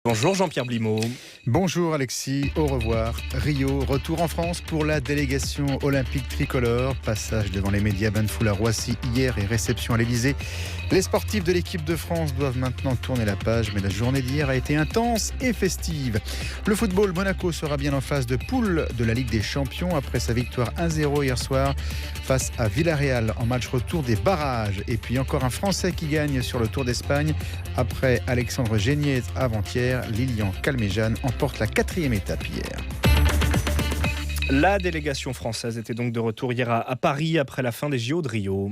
Bonjour Jean-Pierre Blimaud. Bonjour Alexis, au revoir. Rio, retour en France pour la délégation olympique tricolore. Passage devant les médias, bain de foule à Roissy hier et réception à l'Elysée. Les sportifs de l'équipe de France doivent maintenant tourner la page, mais la journée d'hier a été intense et festive. Le football, Monaco sera bien en phase de poule de la Ligue des Champions après sa victoire 1-0 hier soir face à Villarreal en match retour des barrages. Et puis encore un Français qui gagne sur le Tour d'Espagne après Alexandre Geniez avant-hier. Lilian Calmejane emporte la 4e étape hier. La délégation française était donc de retour hier à Paris après la fin des JO de Rio.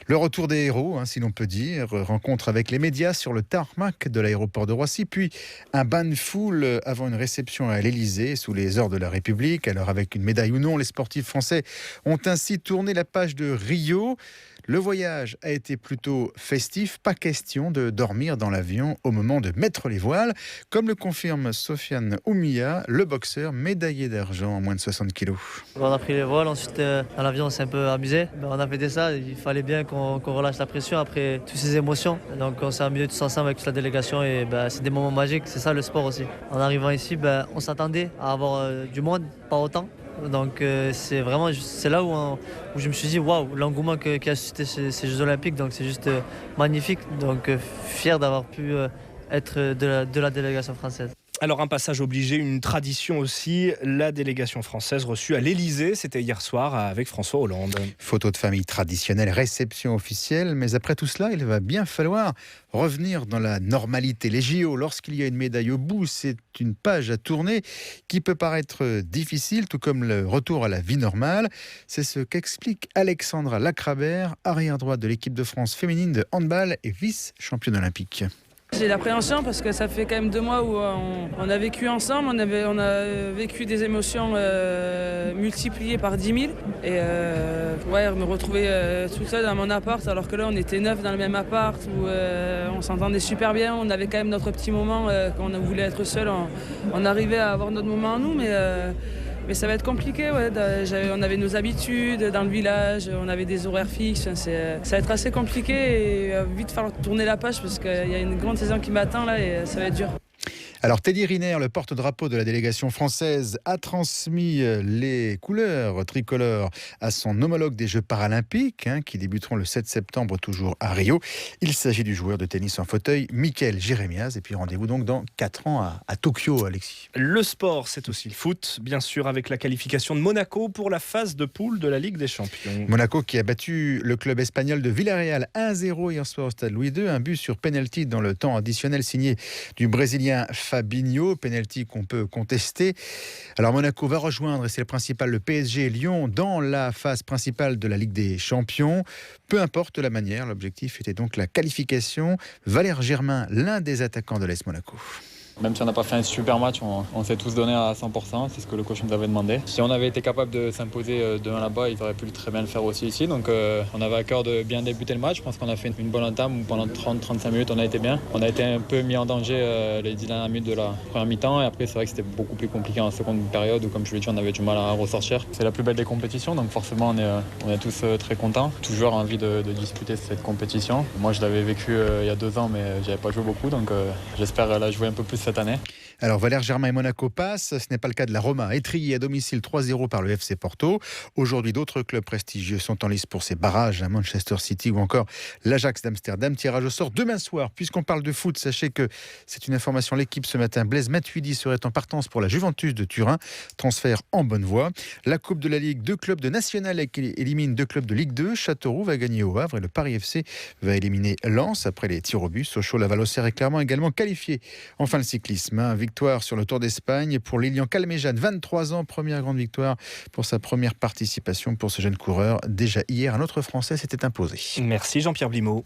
Le retour des héros, si l'on peut dire, rencontre avec les médias sur le tarmac de l'aéroport de Roissy, puis un bain de foule avant une réception à l'Elysée sous les ordres de la République. Alors avec une médaille ou non, les sportifs français ont ainsi tourné la page de Rio. Le voyage a été plutôt festif, pas question de dormir dans l'avion au moment de mettre les voiles, comme le confirme Sofiane Oumia, le boxeur médaillé d'argent en moins de 60 kilos. On a pris les voiles, ensuite dans l'avion on s'est un peu amusé. On a fait ça, il fallait bien qu'on relâche la pression après toutes ces émotions. Donc on s'est amusé tous ensemble avec toute la délégation et c'est des moments magiques, c'est ça le sport aussi. En arrivant ici, on s'attendait à avoir du monde, pas autant. Donc c'est là où je me suis dit waouh, l'engouement qui a suscité ces Jeux Olympiques, donc c'est juste magnifique. Donc fier d'avoir pu être de la délégation française. Alors un passage obligé, une tradition aussi, la délégation française reçue à l'Elysée, c'était hier soir avec François Hollande. Photo de famille traditionnelle, réception officielle, mais après tout cela, il va bien falloir revenir dans la normalité. Les JO, lorsqu'il y a une médaille au bout, c'est une page à tourner qui peut paraître difficile, tout comme le retour à la vie normale. C'est ce qu'explique Alexandra Lacrabert, arrière-droite de l'équipe de France féminine de handball et vice-championne olympique. J'ai l'appréhension parce que ça fait quand même 2 mois où on a vécu ensemble, on a vécu des émotions multipliées par 10 000. Et me retrouver tout seul dans mon appart alors que là on était 9 dans le même appart où on s'entendait super bien, on avait quand même notre petit moment quand on voulait être seul, on arrivait à avoir notre moment à nous mais ça va être compliqué, on avait nos habitudes dans le village, on avait des horaires fixes, ça va être assez compliqué et vite falloir tourner la page parce qu'il y a une grande saison qui m'attend là et ça va être dur. Alors Teddy Riner, le porte-drapeau de la délégation française, a transmis les couleurs tricolores à son homologue des Jeux paralympiques, qui débuteront le 7 septembre toujours à Rio. Il s'agit du joueur de tennis en fauteuil, Mickaël Jérémiaz. Et puis rendez-vous donc dans 4 ans à Tokyo, Alexis. Le sport, c'est aussi le foot, bien sûr, avec la qualification de Monaco pour la phase de poule de la Ligue des Champions. Monaco qui a battu le club espagnol de Villarreal 1-0 hier soir au stade Louis II. Un but sur penalty dans le temps additionnel signé du Brésilien Fabinho, penalty qu'on peut contester. Alors Monaco va rejoindre, et c'est le principal, le PSG Lyon dans la phase principale de la Ligue des Champions. Peu importe la manière, l'objectif était donc la qualification. Valère Germain, l'un des attaquants de l'AS Monaco. Même si on n'a pas fait un super match, on s'est tous donné à 100%, c'est ce que le coach nous avait demandé. Si on avait été capable de s'imposer 2-1 là-bas, ils auraient pu très bien le faire aussi ici. Donc on avait à cœur de bien débuter le match. Je pense qu'on a fait une bonne entame où pendant 30-35 minutes on a été bien. On a été un peu mis en danger les 10 dernières minutes de la première mi-temps et après c'est vrai que c'était beaucoup plus compliqué en seconde période où, comme je l'ai dit, on avait du mal à ressortir. C'est la plus belle des compétitions, donc forcément on est tous très contents. Tout joueur a envie de disputer cette compétition. Moi je l'avais vécu il y a 2 ans mais j'avais pas joué beaucoup, donc j'espère la jouer un peu plus cette année. Alors Valère Germain et Monaco passent, ce n'est pas le cas de la Roma, étrillée à domicile 3-0 par le FC Porto. Aujourd'hui, d'autres clubs prestigieux sont en lice pour ces barrages, à Manchester City ou encore l'Ajax d'Amsterdam. Tirage au sort demain soir. Puisqu'on parle de foot, sachez que c'est une information, l'équipe ce matin, Blaise Matuidi serait en partance pour la Juventus de Turin, transfert en bonne voie. La Coupe de la Ligue, 2 clubs de National qui éliminent 2 clubs de Ligue 2. Châteauroux va gagner au Havre et le Paris FC va éliminer Lens après les tirs au but. Sochaux, Laval-Auxerre est clairement également qualifié. Enfin le cyclisme, victoire sur le Tour d'Espagne pour Lilian Calmejane, 23 ans, première grande victoire pour sa première participation pour ce jeune coureur. Déjà hier, un autre Français s'était imposé. Merci Jean-Pierre Blimaud.